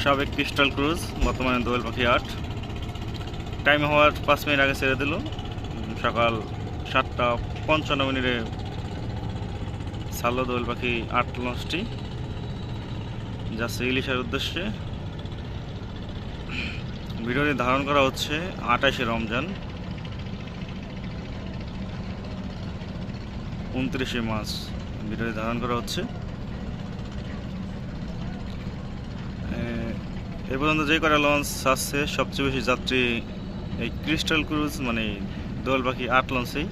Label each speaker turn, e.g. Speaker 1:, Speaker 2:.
Speaker 1: সাবেক crystal cruise, বর্তমানে দোয়েল পাখি 8। টাইম হওয়ার 5 মিনিট আগে ছেড়ে দিল। সকাল 7টা 55 ছাড়লো দোয়েল পাখি 8 লঞ্চটি, যাচ্ছে ইলিশের উদ্দেশ্যে। ভিডিওটি ধারণ করা হচ্ছে 28শে রমজান, 29শে মার্চ ভিডিওটি ধারণ করা হচ্ছে। এ পর্যন্ত যে কটা লঞ্চ আসছে সবচেয়ে বেশি যাত্রী এই ক্রিস্টাল ক্রুজ মানে দোয়েল পাখি 8 লঞ্চেই।